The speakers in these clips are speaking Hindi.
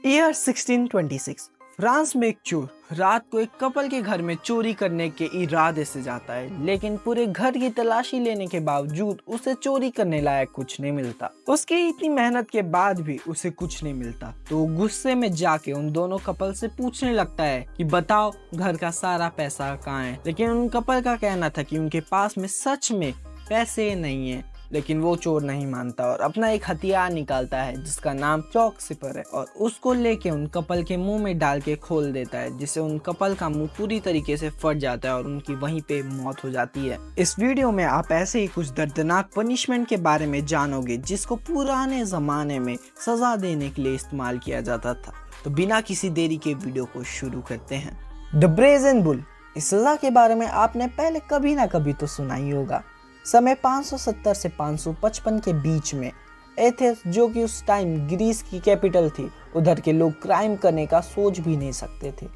ईयर 1626 फ्रांस में एक चोर रात को एक कपल के घर में चोरी करने के इरादे से जाता है, लेकिन पूरे घर की तलाशी लेने के बावजूद उसे चोरी करने लायक कुछ नहीं मिलता। उसकी इतनी मेहनत के बाद भी उसे कुछ नहीं मिलता, तो वो गुस्से में जाके उन दोनों कपल से पूछने लगता है कि बताओ घर का सारा पैसा कहाँ है। लेकिन उन कपल का कहना था कि उनके पास में सच में पैसे नहीं है। लेकिन वो चोर नहीं मानता और अपना एक हथियार निकालता है जिसका नाम चौक सिपर है और उसको लेके उन कपल के मुंह में डाल के खोल देता है, जिससे उन कपल का मुंह पूरी तरीके से फट जाता है और उनकी वहीं पे मौत हो जाती है। इस वीडियो में आप ऐसे ही कुछ दर्दनाक पनिशमेंट के बारे में जानोगे जिसको पुराने जमाने में सजा देने के लिए इस्तेमाल किया जाता था। तो बिना किसी देरी के वीडियो को शुरू करते हैं। The brazen bull. इस सजा के बारे में आपने पहले कभी ना कभी तो सुना ही होगा। समय 570 से 555 के बीच में एथेंस, जो कि उस टाइम ग्रीस की कैपिटल थी, उधर के लोग क्राइम करने का सोच भी नहीं सकते थे,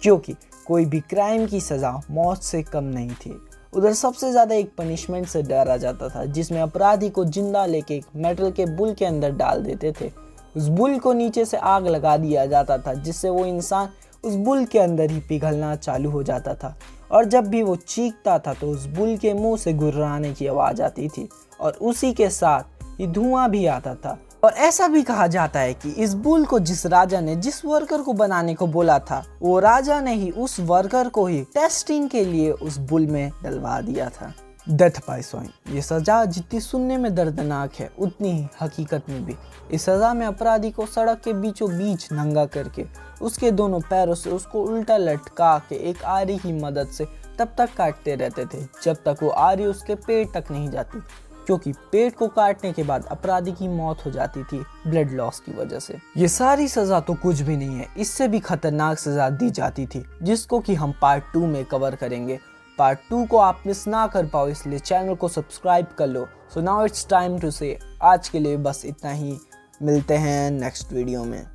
क्योंकि कोई भी क्राइम की सज़ा मौत से कम नहीं थी। उधर सबसे ज़्यादा एक पनिशमेंट से डरा जाता था, जिसमें अपराधी को जिंदा लेके एक मेटल के बुल के अंदर डाल देते थे। उस बुल को नीचे से आग लगा दिया जाता था, जिससे वो इंसान उस बुल के अंदर ही पिघलना चालू हो जाता था और जब भी वो चीखता था तो उस बुल के मुंह से गुर्राने की आवाज़ आती थी और उसी के साथ ये धुआं भी आता था। और ऐसा भी कहा जाता है कि इस बुल को जिस राजा ने जिस वर्कर को बनाने को बोला था, वो राजा ने ही उस वर्कर को ही टेस्टिंग के लिए उस बुल में डलवा दिया था। Death by swine. ये सजा जितनी सुनने में दर्दनाक है उतनी ही हकीकत में भी। इस सजा में अपराधी को सड़क के बीचों बीच नंगा करके उसके दोनों पैरों से उसको उल्टा लटका के एक आरी की मदद से तब तक काटते रहते थे जब तक वो आरी उसके पेट तक नहीं जाती, क्योंकि पेट को काटने के बाद अपराधी की मौत हो जाती थी ब्लड लॉस की वजह से। ये सारी सजा तो कुछ भी नहीं है, इससे भी खतरनाक सजा दी जाती थी, जिसको कि हम पार्ट 2 में कवर करेंगे। पार्ट 2 को आप मिस ना कर पाओ, इसलिए चैनल को सब्सक्राइब कर लो। So now it's time to say आज के लिए बस इतना ही। मिलते हैं नेक्स्ट वीडियो में।